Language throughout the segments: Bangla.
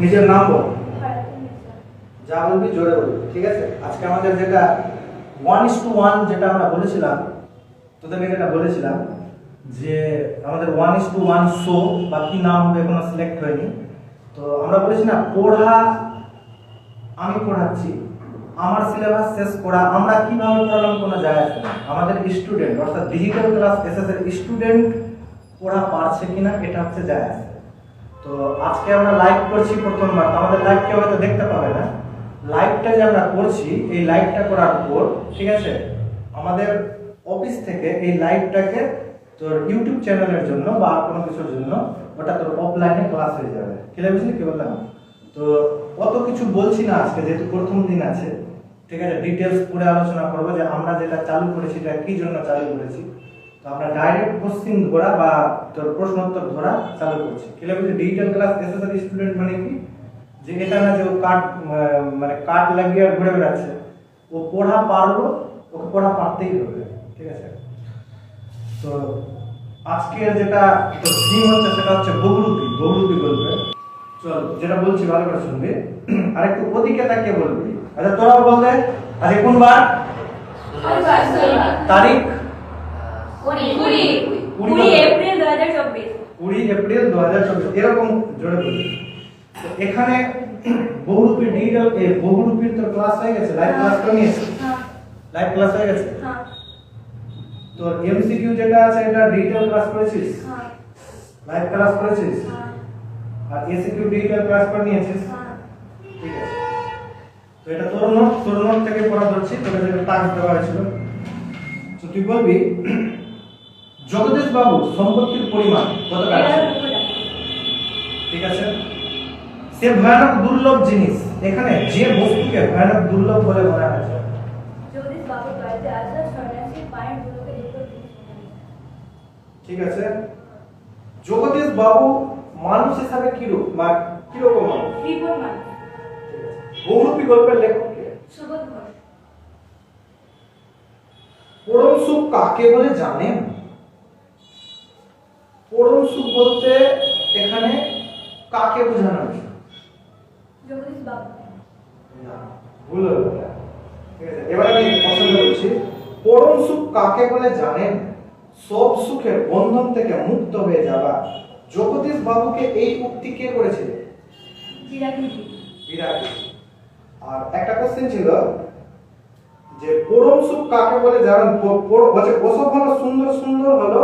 নিজের নাম বল। যা বলবি জোরে বলবি, ঠিক আছে? আজকে আমাদের যেটা 1:1 যেটা আমরা বলেছিলাম, তোদেরকে যেটা বলেছিলাম যে আমাদের 1:1 শো বা কি নাম হবে এখনো সিলেক্ট হয়নি। তো আমরা বলেছি না, পড়া আমি পড়াচ্ছি, আমার সিলেবাস শেষ করা, আমরা কিভাবে পড়ালাম কোনো যায় আসে না। আমাদের স্টুডেন্ট অর্থাৎ ডিজিটাল ক্লাস এসএস এর স্টুডেন্ট পড়া পারছে কিনা এটা হচ্ছে যায় আসে। তো আজকে আমরা লাইভ করছি প্রথমবার, তো আমাদের লাইভ কেউ হয়তো দেখতে পাবে না। লাইভটা যে আমরা করছি, এই লাইভটা করার পর ঠিক আছে, আমাদের অফিস থেকে এই লাইভটাকে তোর ইউটিউব চ্যানেলের জন্য বা আর কোনো কিছুর জন্য ওটা তোর অফলাইনে ক্লাস হয়ে যাবে। ক্লিয়ার বুঝলি কি বললাম? তো অত কিছু বলছি না আজকে, যেহেতু প্রথম দিন আছে, ঠিক আছে? ডিটেলস পুরো আলোচনা করবো যে আমরা যেটা চালু করেছি এটা কি জন্য চালু করেছি। তো আমরা ডাইরেক্ট কোশ্চেন ধরা বা তোর প্রশ্নোত্তর ধরা চালু করছি। ক্লিয়ার বুঝলি? ডিজিটাল ক্লাস এসএসআর স্টুডেন্ট মানে কি, যে এটা না যে ও কার্ড লাগিয়ে আর ঘুরে বেড়াচ্ছে, ও পড়া পারলো, ওকে পড়া পারতেই হবে, ঠিক আছে? তো আজকের যেটা থিম হচ্ছে সেটা হচ্ছে বহুরূপী গল্পে। চল যেটা বলছি ভালো করে শুনবি, আর একটু ওদিকে তাকিয়ে বলবি। আচ্ছা তোরাও বলতে, আজকে কোন বার? তারিখ 20 এপ্রিল 2024। 20 এপ্রিল 2024, এরকম জোরে বলবি। তো এখানে বহুরূপী ডিজিটাল বহুরূপীর তো ক্লাস হয়ে গেছে, লাইভ ক্লাস করে নিয়েছে। লাইভ ক্লাস হয়ে গেছে। তোর এমসিকিউ যেটা আছে এটা ডিজিটাল ক্লাস করেছিস, লাইভ ক্লাস করেছিস, আর এসিকিউ ডিজিটাল ক্লাস করে নিয়েছিস, ঠিক আছে? তো এটা তোর নোট থেকে পড়া ধরছি, তোকে যেটা টাস্ক দেওয়া হয়েছিল। তো তুই বলবি জগদীশ বাবু সম্পত্তির পরিমাণ কত টাকা? ঠিক আছে। সে ভয়ানক দুর্লভ জিনিস, এখানে যে বস্তুকে ভয়ানক দুর্লভ বলে বলা হয়েছে। জগদীশ বাবু বাড়িতে আসা সন্ন্যাসী পায়ের ধুলোকে দেখে। ঠিক আছে। জগদীশ বাবু মানুষ হিসাবে কিরূপ বা কিরকম মানুষ? ত্রিভুজ মানুষ। বহুরূপী গল্পের লেখক কে? সুবোধ ঘোষ। পরম সুখ কাকে বলে জানেন? পরম সুখ বলতে এখানে কাকে বোঝানো হয়েছে? জগদীশ বাবু। না, ভুল হলো এটা। ঠিক আছে, এবার আমি পছন্দ করছি। পরম সুখ কাকে বলে জানেন? সব সুখের বন্ধন থেকে মুক্ত হয়ে যাওয়া। জগদীশ বাবুকে এই উক্তি কে করেছিল? বিরাগীজি। বিরাগী। আর একটা কোশ্চেন ছিল যে পরম সুখ কাকে বলে জানেন? বলছে ওসব হলো সুন্দর সুন্দর হলো।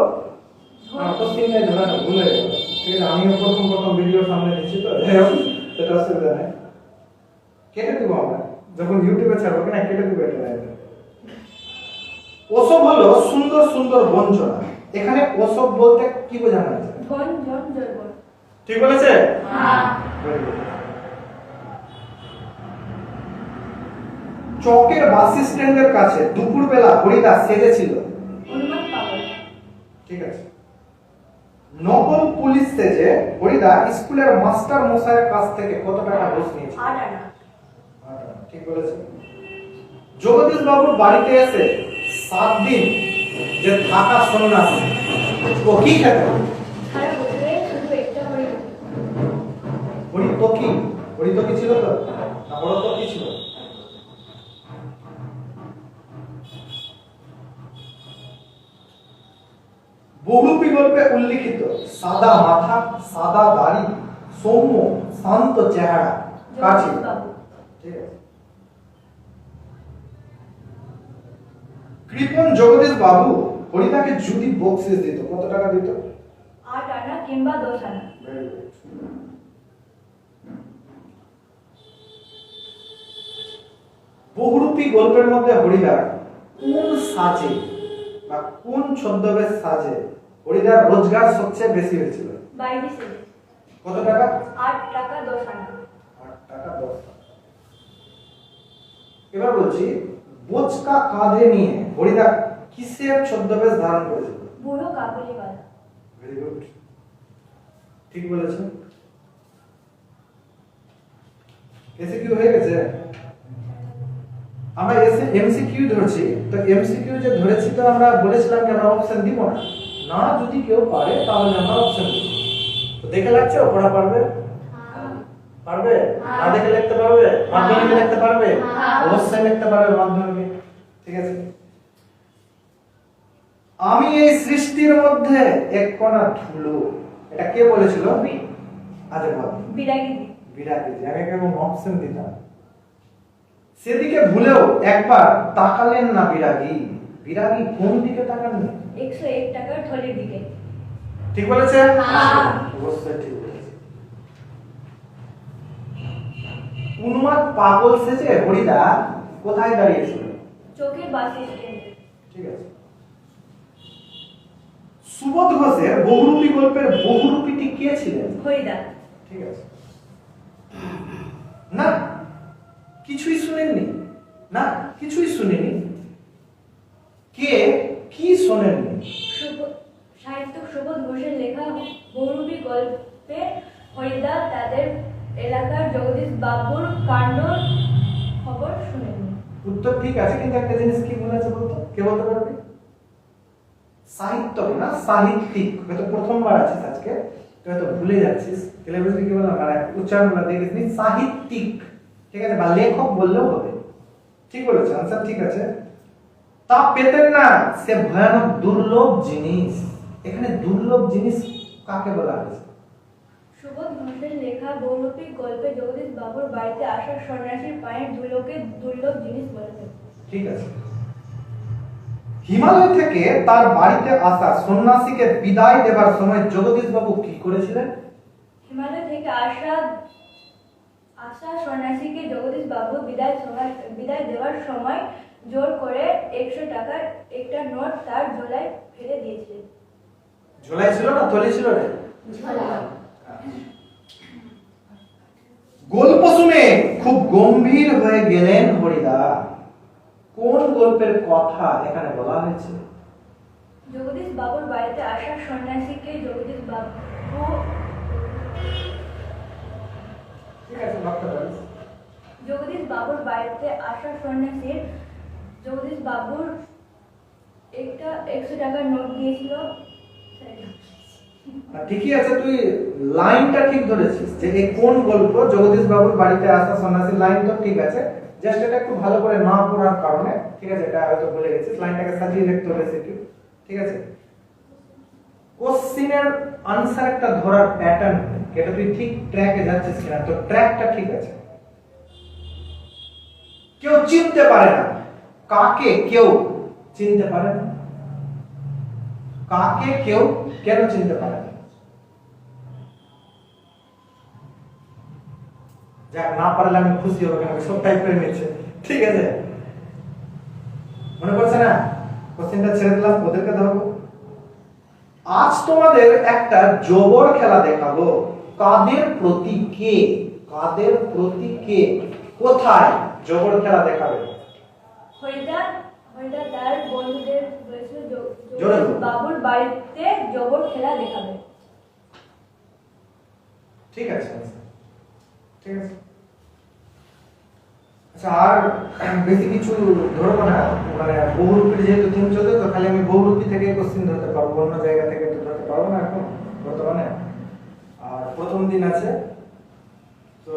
কোশ্চেনটা ধরে না, ভুল হয়ে গেল। ঠিক আছে, আমিও প্রথম ভিডিও সামনে নিচ্ছি, তো সেটা অসুবিধা নেই, কেটে দেবো আমরা যখন ইউটিউবে ছাড়বো, কিনা কেটে দেবো এটা। ওসব হলো সুন্দর সুন্দর বঞ্চনা। এখানে ওসব বলতে কি বোঝানো হয়েছে? ঠিক বলেছে? হ্যাঁ। চকের বাস স্ট্যান্ডের কাছে দুপুরবেলা হরিদা সেজেছিল। অনুমান পাগল। ঠিক আছে। নকল পুলিশ সেজে হরিদা স্কুলের মাস্টার মশাইয়ের কাছ থেকে কত টাকা ঘুষ নিয়েছে? 8 আনা। ঠিক বলেছে। জগদীশ বাবুর বাড়িতে এসে 7 দিন যে থাকা সন্ন্যাসী, ও কি খেতে? সারা বছরে শুধু একটা করে হরিতকি ছিল তো না, বড় তো কি ছিল? বহুরূপী গল্পে উল্লিখিত সাদা মাথা, সাদা দাড়ি, সৌম্য শান্ত চেহারা কার ছিল? ঠিক আছে। কৃপণ জগদীশ বাবু হরিদাকে যদি বকশিস দিত, কত টাকা দিত? 8 আনা কিংবা 10 আনা। বহুরূপী গল্পের মধ্যে হরিদা কোন সাজে বা কোন ছদ্মবেশ সাজে হরিদার রোজগার সবচেয়ে বেশি হয়েছিল? বাইরে সেজে। কত টাকা? 8 টাকা 10 আনা। 8 টাকা 10 টাকা। এবার বলছি, বোচকা কাঁধে নিয়ে হরিদা কিসের ছদ্মবেশ ধারণ করেছিল? বুড়ো কাবুলিওয়ালা। ভেরি গুড, ঠিক বলেছেন। এসিকিউ হয়ে গেছে। আমরা এমসিকিউ ধরছি, তো এমসিকিউ যে ধরেছি তো আমরা বলেছিলাম যে আমরা অপশন দিব না, যদি কেউ পারে তাহলে আমরা অপশন দিব। তো দেখে লাগছে ও পড়া পারবে? পারবে? হ্যাঁ। না দেখে লিখতে পারবে? মাধ্যমিকে লিখতে পারবে? হ্যাঁ। অবশ্যই লিখতে পারবে মাধ্যমিকে। ঠিক আছে। আমি এই সৃষ্টির মধ্যে এক কণা ধুলো। এটা কে বলেছিল? আচ্ছা বল। বিরাগী বিরাগী। আমি কেবল অপশন দিতাম। সেদিকে ভুলেও একবার তাকালেন না বিরাগী। বিরাগী কোন দিকে তাকাননি? 101 টাকার থলির দিকে। ঠিক বলেছে? হ্যাঁ। অবশ্যই ঠিক বলেছে। উন্মাদ পাগল সেজে হরিদা কোথায় দাঁড়িয়েছিল? চোখের বাস স্ট্যান্ডে। ঠিক আছে। সুবোধ ঘোষের বহুরূপী গল্পের বহুরূপীটি কে ছিলেন? হরিদা। ঠিক আছে। না কিছুই শুনেননি। না কিছুই শুনেনি। কে কি শোনেননি? সাহিত্যিক সুবোধ ঘোষের লেখা বহুরূপী গল্পে হরিদা তাদের এলাকার জগদীশ বাবুর কাণ্ড খবর শুনেননি। উত্তর ঠিক আছে, কিন্তু একটা জিনিস কি ভুল আছে বলতো? কে বলতে পারবে? সাহিত্য না সাহিত্যিক। হয়তো প্রথমবার আছিস আজকে, তুই হয়তো ভুলে যাচ্ছিস। টেলিভিশনে কি বললাম আর উচ্চারণগুলো দেখিসনি। সাহিত্যিক। ঠিক আছে, বা লেখক বললেও হবে। ঠিক বলেছে, আনসার ঠিক আছে। তা পেতেন না, সে ভয়ানক দুর্লভ জিনিস। এখানে দুর্লভ জিনিস কাকে বলা হয়েছে? সুবোধ ঘোষের লেখা বহুরূপী গল্পে জগদীশ বাবুর বাড়িতে আসা সন্ন্যাসীর পায়ের ধুলোকে দুর্লভ জিনিস বলেছে। ঠিক আছে। হিমালয় থেকে তার বাড়িতে আসা সন্ন্যাসীকে বিদায় দেবার সময় জগদীশ বাবু কি করেছিলেন? হিমালয় থেকে আসা সন্ন্যাসীকে জগদীশ বাবু বিদায় দেওয়ার সময় জোর করে 100 টাকার একটা নোট তার ঝোলায় ফেলে দিয়েছিলেন। ঝোলাই ছিল না থলি ছিল রে? গল্প শুনে খুব গম্ভীর হয়ে গেলেন হরিদা। কোন গল্পের কথা এখানে বলা হয়েছে? জগদীশ বাবুর বাড়িতে আসা সন্ন্যাসীকে জগদীশ বাবু ঠিক আছে, ভাবতে পারিস। জগদীশ বাবুর বাড়িতে আসা সন্ন্যাসীর জগদীশ বাবুর একটা 100 টাকার নোট দিয়েছিল। ঠিকই আছে, তুই লাইনটা ঠিক ধরেছিস যে এই কোন গল্প জগদীশ বাবুর বাড়িতে আসা সন্ন্যাসী। লাইন তো ঠিক আছে, জাস্ট এটা একটু ভালো করে না পড়ার কারণে, ঠিক আছে, এটা হয়তো ভুলে গেছিস। লাইনটাকে সাজিয়ে লিখতে হবে একটু। ঠিক আছে। কোশ্চেনের আনসার একটা ধরার প্যাটার্ন, এটা তুই ঠিক ট্র্যাকে যাচ্ছিস কিনা। তো ট্র্যাকটা ঠিক আছে। কেউ চিনতে পারে না কাকে কেউ চিনতে পারে না। কাকে কেউ কেন চিনতে পারে না? যাক, না পারলে আমি খুশি হবো, কারণ সব টাইপের নিচ্ছে। ঠিক আছে, মনে পড়ছে না? কোশ্চেনটা ছেড়ে দিলাম, ওদেরকে ধরবো। আজ তোমাদের একটা জবর খেলা দেখাবো। কাদের প্রতি কে? কাদের প্রতি কে? কোথায় জবর খেলা দেখাবে? হরিদা তার বন্ধুদের বলেছিল জোরে বল। বাবুর বাড়িতে জবর খেলা দেখাবে। ঠিক আছে, ঠিক আছে। আচ্ছা, আর বেশি কিছু ধরবো না। মানে বহুরূপী যেহেতু থিম চলছে, তো খালি আমি বহুরূপী থেকে কোশ্চেন ধরতে পারবো, অন্য জায়গা থেকে তো ধরতে পারবো না এখন বর্তমানে। আর প্রথম দিন আছে, তো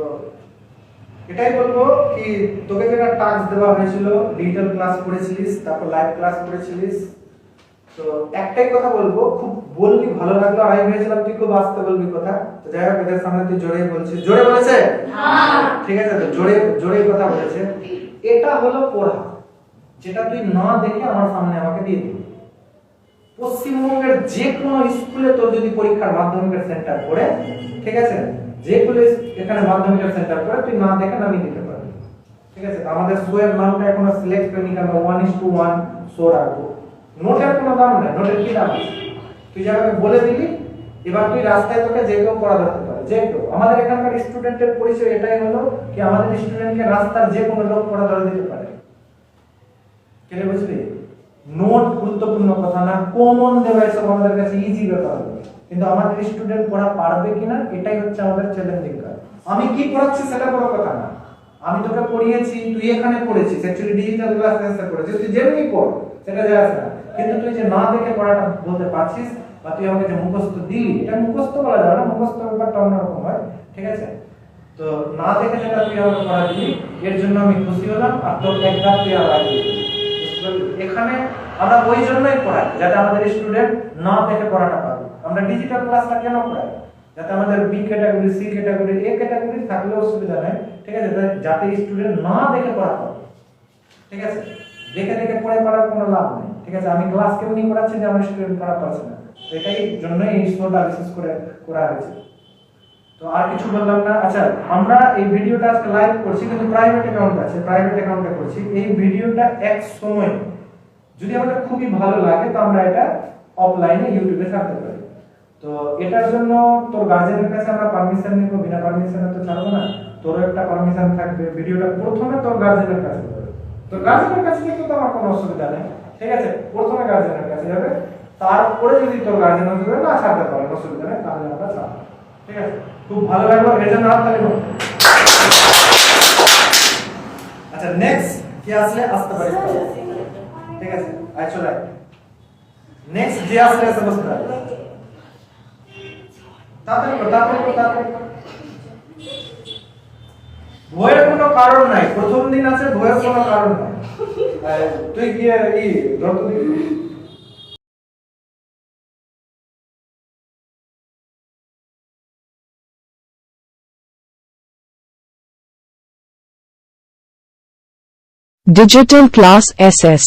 এটাই বলবো কি, তোকে যেটা টাস্ক দেওয়া হয়েছিল, ডিজিটাল ক্লাস করেছিলিস, তারপর লাইভ ক্লাস করেছিলিস। তো একটাই কথা বলবো, খুব বললি ভালো লাগলো, আর আমি ভেবেছিলাম তুই খুব আস্তে বলবি কথা। তো যাই হোক, এদের সামনে তুই জোরে বলছিস। জোরে বলেছে? হ্যাঁ। ঠিক আছে, তো জোরে জোরে কথা বলেছে। এটা হলো পড়া, যেটা তুই না দেখে আমার সামনে আমাকে দিয়ে দিবি। পশ্চিমবঙ্গের যে কোনো স্কুলে তোর যদি পরীক্ষার মাধ্যমিকের সেন্টার পড়ে, ঠিক আছে, যে কোনো এখানে মাধ্যমিকের সেন্টার পড়ে, তুই না দেখে নামিয়ে দিতে পারবি। ঠিক আছে, আমাদের শো এর নামটা এখনো সিলেক্ট করিনি, কারণ 1:1 শো রাখবো। নোটের কোনো দাম নেই। নোটের কি দাম? তুই যাকে বলে দিলি, এবার তুই রাস্তায় তোকে যে কেউ পড়া ধরতে পারে, যে কেউ। আমাদের এখানকার স্টুডেন্টের পরিচয় এটাই হলো কি, আমাদের স্টুডেন্টকে রাস্তার যে কোনো লোক পড়া ধরে দিতে পারে। কেন বুঝলি? নোট গুরুত্বপূর্ণ কথা না, কমন দেওয়া এসব আমাদের কাছে ইজি ব্যাপার হবে, কিন্তু আমাদের স্টুডেন্ট পড়া পারবে কিনা এটাই হচ্ছে আমাদের চ্যালেঞ্জিং কাজ। আমি কি পড়াচ্ছি সেটা বড় কথা না। আমি তোকে পড়িয়েছি, তুই এখানে পড়েছিস, অ্যাকচুয়ালি ডিজিটাল ক্লাস এসে পড়েছিস, তুই যেমনি পড় সেটা যায় আসে না। কিন্তু তুই যে না দেখে পড়াটা বলতে পারছিস, বা তুই আমাকে যে মুখস্থ দিলি, এটা মুখস্থ বলা যাবে না, মুখস্থ ব্যাপারটা অন্যরকম হয়। ঠিক আছে, তো না দেখে যেটা তুই আমাকে পড়া দিলি এর জন্য আমি খুশি হলাম, আর তোর এক ধাপ তুই আমার আগে দিলি। এখানে আমরা ওই জন্যই পড়াই যাতে আমাদের স্টুডেন্ট না দেখে পড়াটা পাবে। আমরা ডিজিটাল ক্লাসটা কেন পড়াই? যাতে আমাদের B category, C category, A category থাকলেও অসুবিধা নেই, ঠিক আছে, যাতে স্টুডেন্ট না দেখে পড়া পাবে, ঠিক আছে। দেখে দেখে পড়ে পড়ার কোনো লাভ নেই, ঠিক আছে। আমি ক্লাস কেমনি পড়াচ্ছি যে আমার স্টুডেন্ট পড়া পারছে না, এটাই জন্যই এই শোটা বিশেষ করে করা হয়েছে। তো আর কিছু বললাম না। আচ্ছা, আমরা এই ভিডিওটা আজকে লাইভ করছি কিন্তু প্রাইভেট অ্যাকাউন্ট আছে, প্রাইভেট অ্যাকাউন্টে করছি। এই ভিডিওটা এক সময় যদি আমাদের খুবই ভালো লাগে তো আমরা এটা অফলাইনে ইউটিউবে ছাড়তে পারি। তো এটার জন্য তোর গার্জেনের কাছে আমরা পারমিশন নিব, বিনা পারমিশনে তো ছাড়বো না, তোর একটা পারমিশন থাকবে। ভিডিওটা প্রথমে তোর গার্জেনের কাছে যাবে, তোর গার্জেনের কাছে কিন্তু আমার কোনো অসুবিধা নেই, ঠিক আছে। প্রথমে গার্জেনের কাছে যাবে, তারপরে যদি তোর গার্জেন না ছাড়তে পারে অসুবিধা নেই, তাহলে আমরা ছাড়বো, ঠিক আছে। খুব ভালো লাগলো, এর জন্য হাততালি দাও। আচ্ছা, নেক্সট কি আসলে আসতে পারে, ঠিক আছে। আয় চলে আয়, নেক্সট যে আসলে আসতে বসতে পারে, তাড়াতাড়ি কর, তাড়াতাড়ি কর, তাড়াতাড়ি কর। ভয়ের কোনো কারণ নাই, প্রথম দিন আছে, ভয়ের কোনো কারণ নাই। তুই গিয়ে এই ধর তো দেখি। Digital Class SS